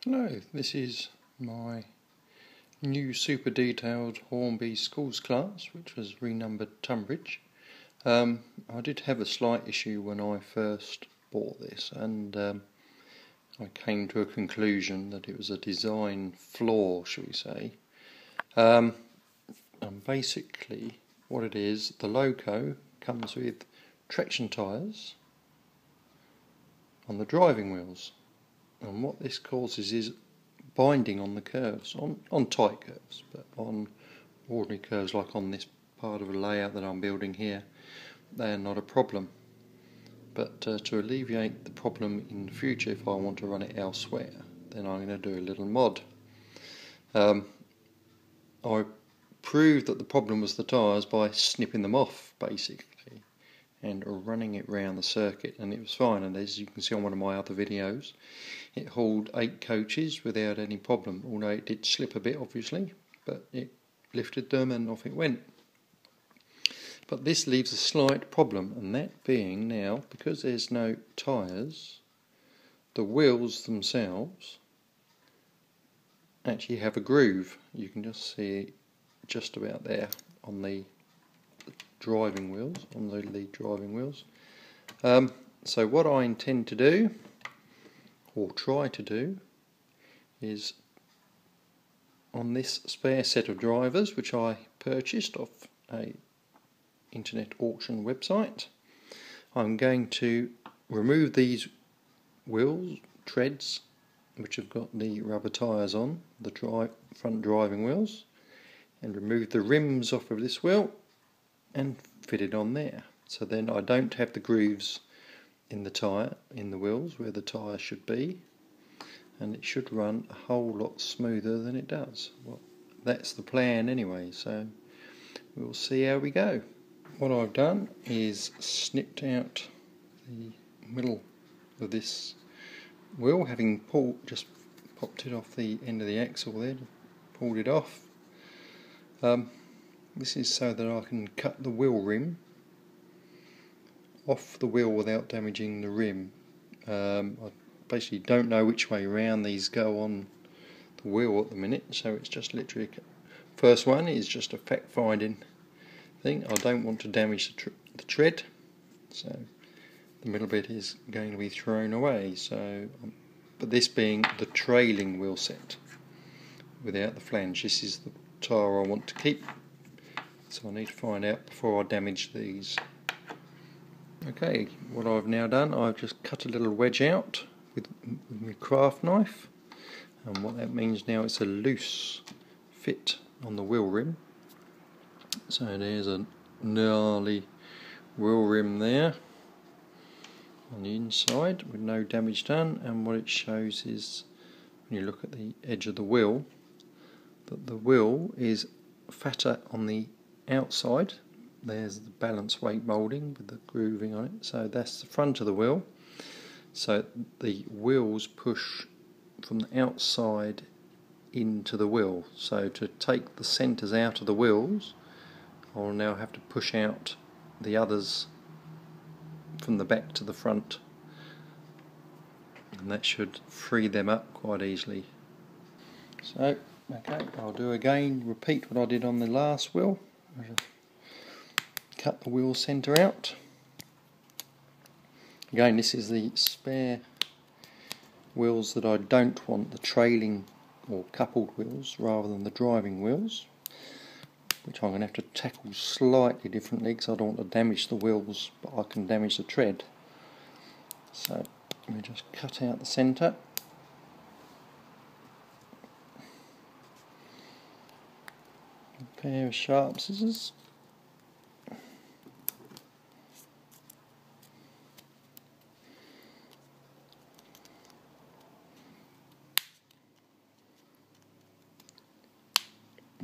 Hello, this is my new super detailed Hornby Schools class, which was renumbered Tunbridge. I did have a slight issue when I first bought this, and I came to a conclusion that it was a design flaw, shall we say. And basically what it is, the loco comes with traction tyres on the driving wheels. And what this causes is binding on the curves, on tight curves, but on ordinary curves like on this part of the layout that I'm building here, they are not a problem. But to alleviate the problem in the future, if I want to run it elsewhere, then I'm going to do a little mod. I proved that the problem was the tyres by snipping them off basically and running it round the circuit, and it was fine. And as you can see on one of my other videos, it hauled 8 coaches without any problem, although it did slip a bit obviously, but it lifted them and off it went. But this leaves a slight problem, and that being now, because there's no tyres, the wheels themselves actually have a groove. You can just see it just about there on the driving wheels, on the lead driving wheels. So what I intend to do, or try to do, is on this spare set of drivers which I purchased off a internet auction website, I'm going to remove these wheels, treads, which have got the rubber tyres on, the front driving wheels, and remove the rims off of this wheel and fit it on there. So then I don't have the grooves in the tyre, in the wheels where the tyre should be, and it should run a whole lot smoother than it does. Well, that's the plan anyway, so we'll see how we go. What I've done is snipped out the middle of this wheel, having just popped it off the end of the axle there, pulled it off. This is so that I can cut the wheel rim off the wheel without damaging the rim. I basically don't know which way round these go on the wheel at the minute, so it's just literally, first one is just a fact finding thing. I don't want to damage the tread, so the middle bit is going to be thrown away. So, but this being the trailing wheel set without the flange, this is the tyre I want to keep. So I need to find out before I damage these. Okay, what I've now done, I've just cut a little wedge out with my craft knife, and what that means now, it's a loose fit on the wheel rim. So there's a gnarly wheel rim there on the inside with no damage done, and what it shows is, when you look at the edge of the wheel, that the wheel is fatter on the outside. There's the balance weight moulding with the grooving on it, so that's the front of the wheel. So the wheels push from the outside into the wheel. So to take the centres out of the wheels, I'll now have to push out the others from the back to the front, and that should free them up quite easily. So okay, I'll do again, repeat what I did on the last wheel. I'll just cut the wheel centre out. Again, this is the spare wheels that I don't want, the trailing or coupled wheels rather than the driving wheels, which I'm going to have to tackle slightly differently because I don't want to damage the wheels, but I can damage the tread. So let me just cut out the centre. A pair of sharp scissors.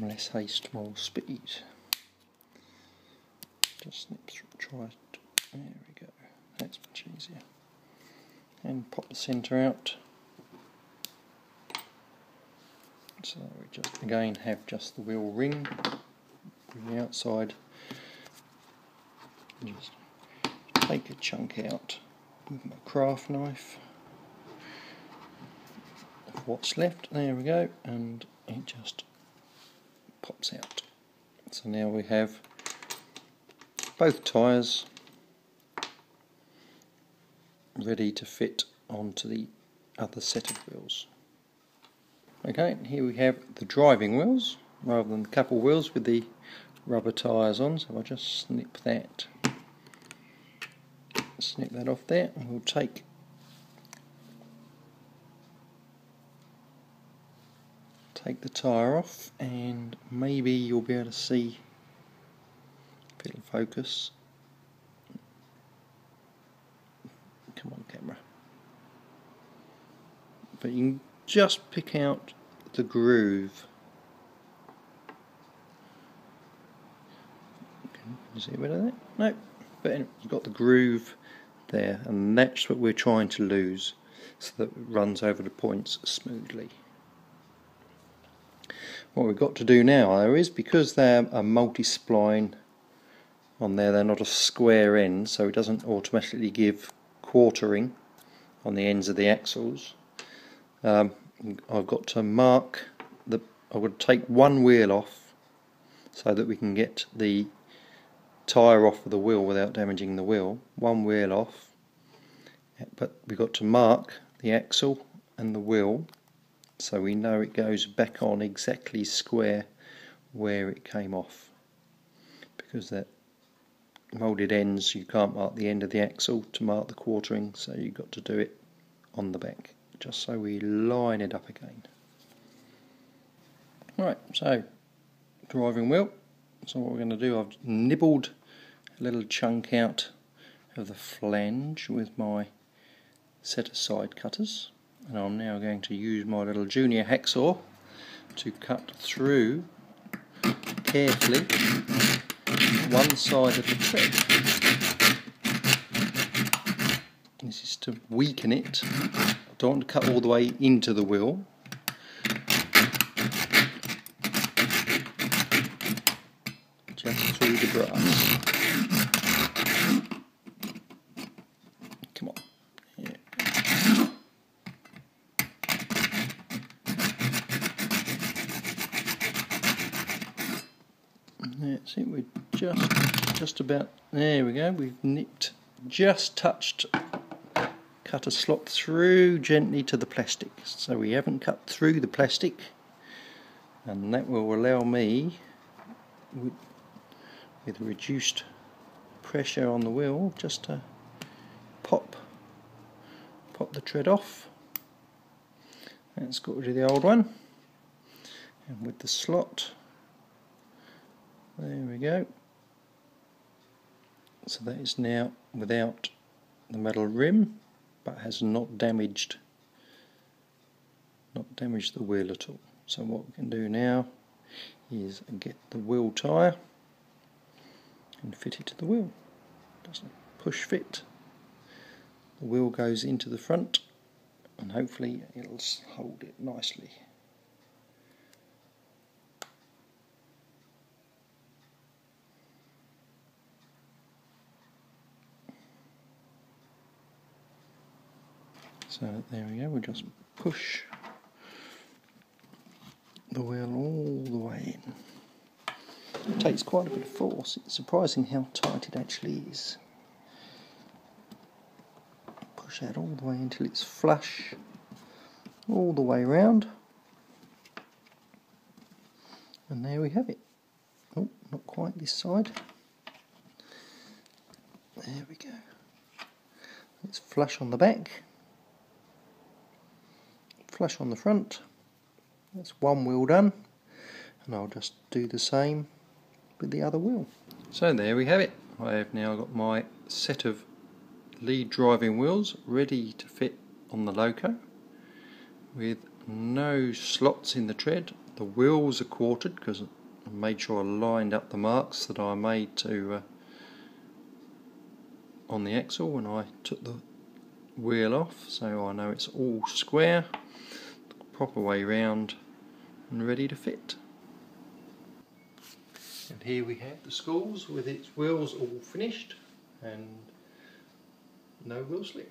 Less haste, more speed. Just snip through, try it. There we go. That's much easier. And pop the centre out. So we just again have just the wheel ring from the outside. Just take a chunk out with my craft knife. what's left. There we go, and it just pops out. So now we have both tyres ready to fit onto the other set of wheels. Okay, here we have the driving wheels rather than the couple wheels with the rubber tyres on, so I'll just snip that off there, and we'll take the tyre off, and maybe you'll be able to see if it'll focus. Come on, camera. But you can just pick out the groove. Can you see a bit of that? No, but anyway, you've got the groove there, and that's what we're trying to lose, so that it runs over the points smoothly. What we've got to do now, though, is because they're a multi-spline on there, they're not a square end, so it doesn't automatically give quartering on the ends of the axles. I've got to mark I've got to take one wheel off so that we can get the tyre off of the wheel without damaging the wheel. One wheel off, but we've got to mark the axle and the wheel so we know it goes back on exactly square where it came off, because that moulded ends, you can't mark the end of the axle to mark the quartering, so you've got to do it on the back, just so we line it up again. Right, so driving wheel. So what we're going to do, I've nibbled a little chunk out of the flange with my set of side cutters, and I'm now going to use my little junior hacksaw to cut through carefully one side of the tread. This is to weaken it. I don't want to cut all the way into the wheel. Just through the brass. Come on. Yeah. That's it, we're just about, there we go, we've nipped, just touched, cut a slot through gently to the plastic, so we haven't cut through the plastic, and that will allow me, with reduced pressure on the wheel, just to pop the tread off. That's got rid of the old one, and with the slot, there we go. So that is now without the metal rim, but has not damaged the wheel at all. So what we can do now is get the wheel tyre and fit it to the wheel. Just a push fit. The wheel goes into the front, and hopefully it'll hold it nicely. So there we go, we'll just push the wheel all the way in. It takes quite a bit of force. It's surprising how tight it actually is. Push that all the way until it's flush all the way round. And there we have it. Oh, not quite this side. There we go. It's flush on the back. Flush on the front. That's one wheel done, and I'll just do the same with the other wheel. So there we have it. I have now got my set of lead driving wheels ready to fit on the loco, with no slots in the tread. The wheels are quartered because I made sure I lined up the marks that I made to on the axle when I took the wheel off, so I know it's all square, proper way round and ready to fit. And here we have the Schools with its wheels all finished and no wheel slip.